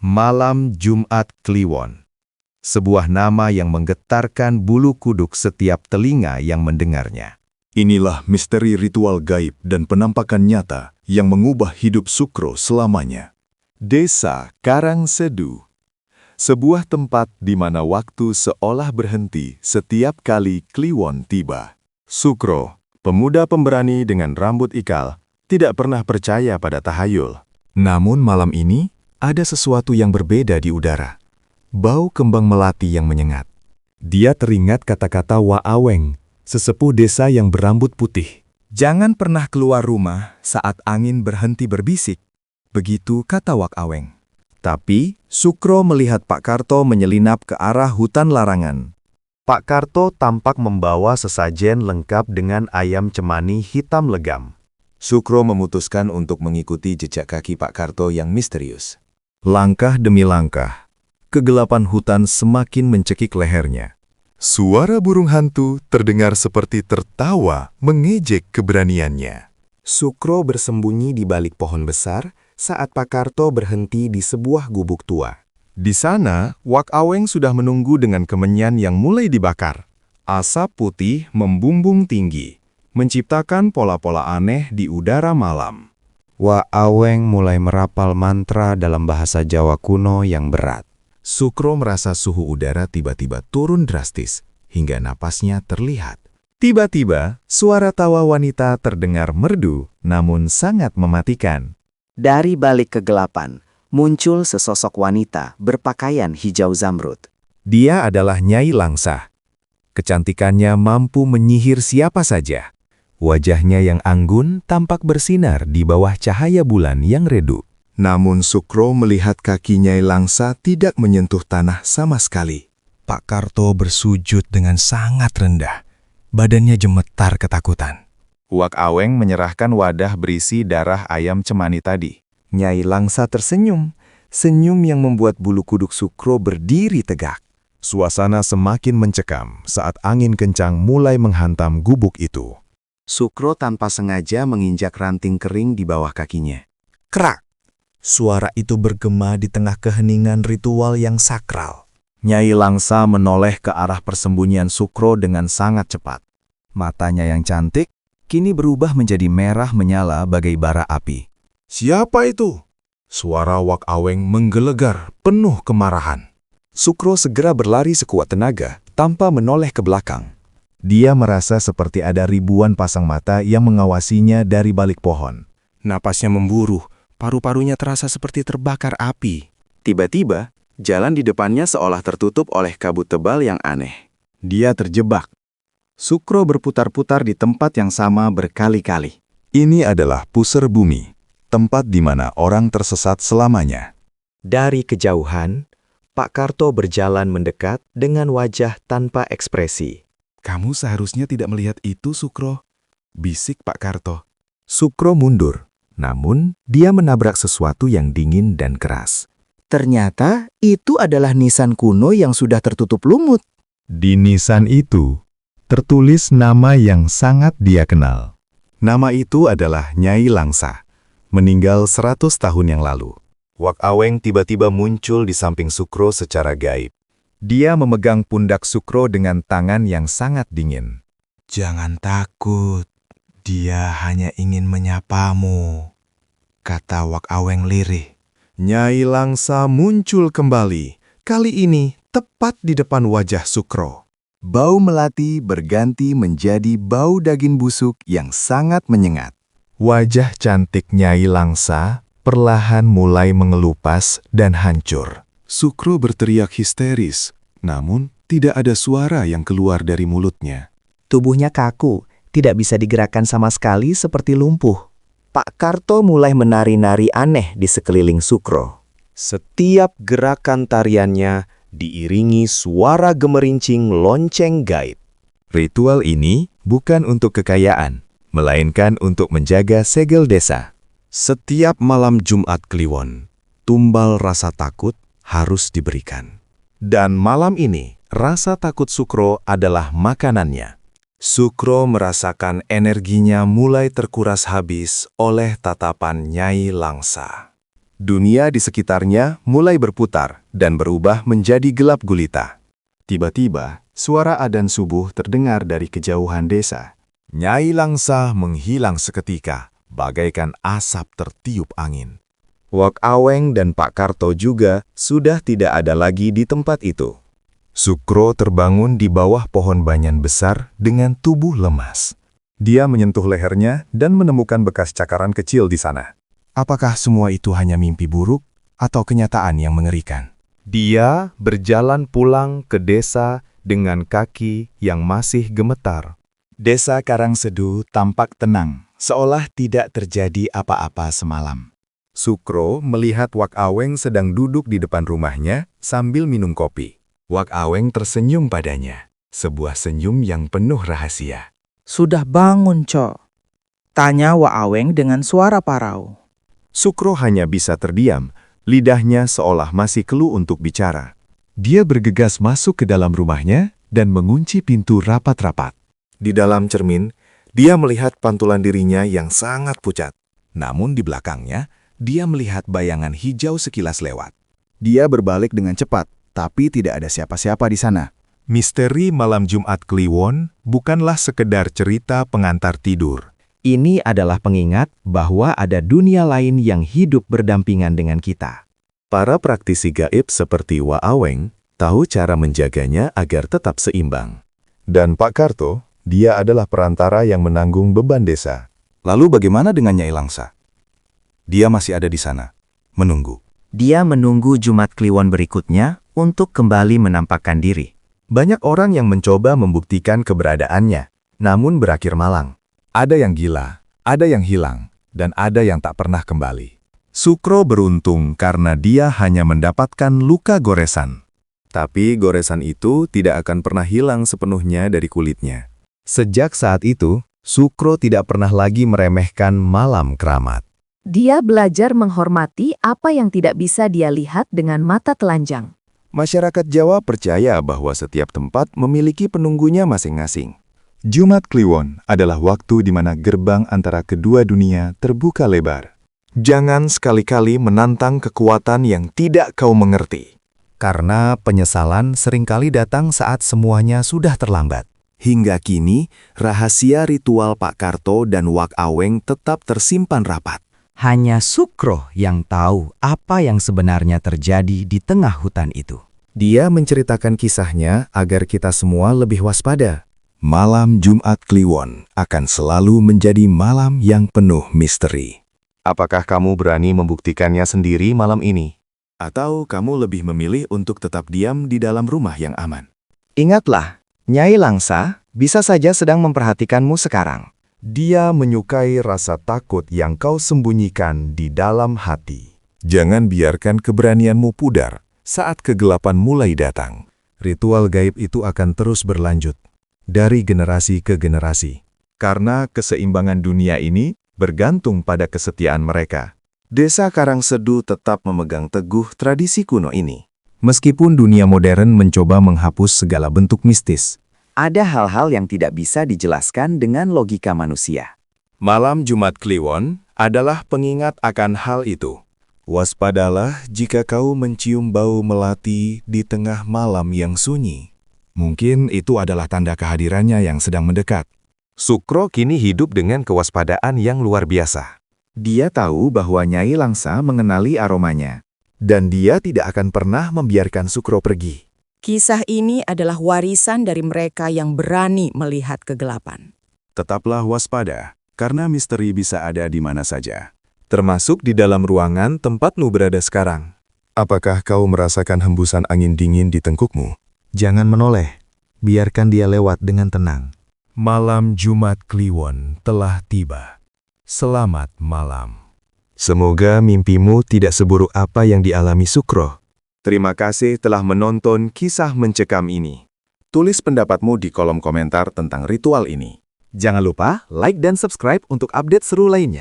Malam Jumat Kliwon. Sebuah nama yang menggetarkan bulu kuduk setiap telinga yang mendengarnya. Inilah misteri ritual gaib dan penampakan nyata yang mengubah hidup Sukro selamanya. Desa Karangsedu, sebuah tempat di mana waktu seolah berhenti setiap kali Kliwon tiba. Sukro, pemuda pemberani dengan rambut ikal, tidak pernah percaya pada tahayul. Namun malam ini, ada sesuatu yang berbeda di udara. Bau kembang melati yang menyengat. Dia teringat kata-kata Wa Aweng, sesepuh desa yang berambut putih. Jangan pernah keluar rumah saat angin berhenti berbisik. Begitu kata Wak Aweng. Tapi, Sukro melihat Pak Karto menyelinap ke arah hutan larangan. Pak Karto tampak membawa sesajen lengkap dengan ayam cemani hitam legam. Sukro memutuskan untuk mengikuti jejak kaki Pak Karto yang misterius. Langkah demi langkah, kegelapan hutan semakin mencekik lehernya. Suara burung hantu terdengar seperti tertawa mengejek keberaniannya. Sukro bersembunyi di balik pohon besar saat Pak Karto berhenti di sebuah gubuk tua. Di sana, Wak Aweng sudah menunggu dengan kemenyan yang mulai dibakar. Asap putih membumbung tinggi, menciptakan pola-pola aneh di udara malam. Wa Aweng mulai merapal mantra dalam bahasa Jawa kuno yang berat. Sukro merasa suhu udara tiba-tiba turun drastis, hingga napasnya terlihat. Tiba-tiba, suara tawa wanita terdengar merdu, namun sangat mematikan. Dari balik kegelapan, muncul sesosok wanita berpakaian hijau zamrud. Dia adalah Nyai Langsa. Kecantikannya mampu menyihir siapa saja. Wajahnya yang anggun tampak bersinar di bawah cahaya bulan yang redup. Namun Sukro melihat kaki Nyai Langsa tidak menyentuh tanah sama sekali. Pak Karto bersujud dengan sangat rendah. Badannya gemetar ketakutan. Wak Aweng menyerahkan wadah berisi darah ayam cemani tadi. Nyai Langsa tersenyum, senyum yang membuat bulu kuduk Sukro berdiri tegak. Suasana semakin mencekam saat angin kencang mulai menghantam gubuk itu. Sukro tanpa sengaja menginjak ranting kering di bawah kakinya. Krak! Suara itu bergema di tengah keheningan ritual yang sakral. Nyai Langsa menoleh ke arah persembunyian Sukro dengan sangat cepat. Matanya yang cantik kini berubah menjadi merah menyala bagai bara api. Siapa itu? Suara Wak Aweng menggelegar penuh kemarahan. Sukro segera berlari sekuat tenaga tanpa menoleh ke belakang. Dia merasa seperti ada ribuan pasang mata yang mengawasinya dari balik pohon. Napasnya memburu, paru-parunya terasa seperti terbakar api. Tiba-tiba, jalan di depannya seolah tertutup oleh kabut tebal yang aneh. Dia terjebak. Sukro berputar-putar di tempat yang sama berkali-kali. Ini adalah pusar bumi, tempat di mana orang tersesat selamanya. Dari kejauhan, Pak Karto berjalan mendekat dengan wajah tanpa ekspresi. Kamu seharusnya tidak melihat itu, Sukro, bisik Pak Karto. Sukro mundur, namun dia menabrak sesuatu yang dingin dan keras. Ternyata itu adalah nisan kuno yang sudah tertutup lumut. Di nisan itu, tertulis nama yang sangat dia kenal. Nama itu adalah Nyai Langsa, meninggal 100 tahun yang lalu. Wak Aweng tiba-tiba muncul di samping Sukro secara gaib. Dia memegang pundak Sukro dengan tangan yang sangat dingin. Jangan takut, dia hanya ingin menyapamu, kata Wak Aweng lirih. Nyai Langsa muncul kembali, kali ini tepat di depan wajah Sukro. Bau melati berganti menjadi bau daging busuk yang sangat menyengat. Wajah cantik Nyai Langsa perlahan mulai mengelupas dan hancur. Sukro berteriak histeris, namun tidak ada suara yang keluar dari mulutnya. Tubuhnya kaku, tidak bisa digerakkan sama sekali seperti lumpuh. Pak Karto mulai menari-nari aneh di sekeliling Sukro. Setiap gerakan tariannya diiringi suara gemerincing lonceng gaib. Ritual ini bukan untuk kekayaan, melainkan untuk menjaga segel desa. Setiap malam Jumat Kliwon, tumbal rasa takut harus diberikan. Dan malam ini, rasa takut Sukro adalah makanannya. Sukro merasakan energinya mulai terkuras habis oleh tatapan Nyai Langsa. Dunia di sekitarnya mulai berputar dan berubah menjadi gelap gulita. Tiba-tiba, suara adzan subuh terdengar dari kejauhan desa. Nyai Langsa menghilang seketika, bagaikan asap tertiup angin. Wak Aweng dan Pak Karto juga sudah tidak ada lagi di tempat itu. Sukro terbangun di bawah pohon banyan besar dengan tubuh lemas. Dia menyentuh lehernya dan menemukan bekas cakaran kecil di sana. Apakah semua itu hanya mimpi buruk atau kenyataan yang mengerikan? Dia berjalan pulang ke desa dengan kaki yang masih gemetar. Desa Karangsedu tampak tenang, seolah tidak terjadi apa-apa semalam. Sukro melihat Wak Aweng sedang duduk di depan rumahnya sambil minum kopi. Wak Aweng tersenyum padanya, sebuah senyum yang penuh rahasia. Sudah bangun, Cok? Tanya Wak Aweng dengan suara parau. Sukro hanya bisa terdiam, lidahnya seolah masih keluh untuk bicara. Dia bergegas masuk ke dalam rumahnya dan mengunci pintu rapat-rapat. Di dalam cermin, dia melihat pantulan dirinya yang sangat pucat. Namun di belakangnya, dia melihat bayangan hijau sekilas lewat. Dia berbalik dengan cepat, tapi tidak ada siapa-siapa di sana. Misteri malam Jumat Kliwon bukanlah sekedar cerita pengantar tidur. Ini adalah pengingat bahwa ada dunia lain yang hidup berdampingan dengan kita. Para praktisi gaib seperti Wak Aweng tahu cara menjaganya agar tetap seimbang. Dan Pak Karto, dia adalah perantara yang menanggung beban desa. Lalu bagaimana dengan Nyai Langsa? Dia masih ada di sana, menunggu. Dia menunggu Jumat Kliwon berikutnya untuk kembali menampakkan diri. Banyak orang yang mencoba membuktikan keberadaannya, namun berakhir malang. Ada yang gila, ada yang hilang, dan ada yang tak pernah kembali. Sukro beruntung karena dia hanya mendapatkan luka goresan. Tapi goresan itu tidak akan pernah hilang sepenuhnya dari kulitnya. Sejak saat itu, Sukro tidak pernah lagi meremehkan malam keramat. Dia belajar menghormati apa yang tidak bisa dia lihat dengan mata telanjang. Masyarakat Jawa percaya bahwa setiap tempat memiliki penunggunya masing-masing. Jumat Kliwon adalah waktu di mana gerbang antara kedua dunia terbuka lebar. Jangan sekali-kali menantang kekuatan yang tidak kau mengerti. Karena penyesalan seringkali datang saat semuanya sudah terlambat. Hingga kini, rahasia ritual Pak Karto dan Wak Aweng tetap tersimpan rapat. Hanya Sukro yang tahu apa yang sebenarnya terjadi di tengah hutan itu. Dia menceritakan kisahnya agar kita semua lebih waspada. Malam Jumat Kliwon akan selalu menjadi malam yang penuh misteri. Apakah kamu berani membuktikannya sendiri malam ini? Atau kamu lebih memilih untuk tetap diam di dalam rumah yang aman? Ingatlah, Nyai Langsa bisa saja sedang memperhatikanmu sekarang. Dia menyukai rasa takut yang kau sembunyikan di dalam hati. Jangan biarkan keberanianmu pudar saat kegelapan mulai datang. Ritual gaib itu akan terus berlanjut, dari generasi ke generasi. Karena keseimbangan dunia ini bergantung pada kesetiaan mereka. Desa Karangsedu tetap memegang teguh tradisi kuno ini. Meskipun dunia modern mencoba menghapus segala bentuk mistis, Ada hal-hal yang tidak bisa dijelaskan dengan logika manusia. malam Jumat Kliwon adalah pengingat akan hal itu. Waspadalah jika kau mencium bau melati di tengah malam yang sunyi. Mungkin itu adalah tanda kehadirannya yang sedang mendekat. Sukro kini hidup dengan kewaspadaan yang luar biasa. Dia tahu bahwa Nyai Langsa mengenali aromanya. Dan dia tidak akan pernah membiarkan Sukro pergi. Kisah ini adalah warisan dari mereka yang berani melihat kegelapan. Tetaplah waspada, karena misteri bisa ada di mana saja. Termasuk di dalam ruangan tempatmu berada sekarang. Apakah kau merasakan hembusan angin dingin di tengkukmu? Jangan menoleh, biarkan dia lewat dengan tenang. Malam Jumat Kliwon telah tiba. Selamat malam. Semoga mimpimu tidak seburuk apa yang dialami Sukro. Terima kasih telah menonton kisah mencekam ini. Tulis pendapatmu di kolom komentar tentang ritual ini. Jangan lupa like dan subscribe untuk update seru lainnya.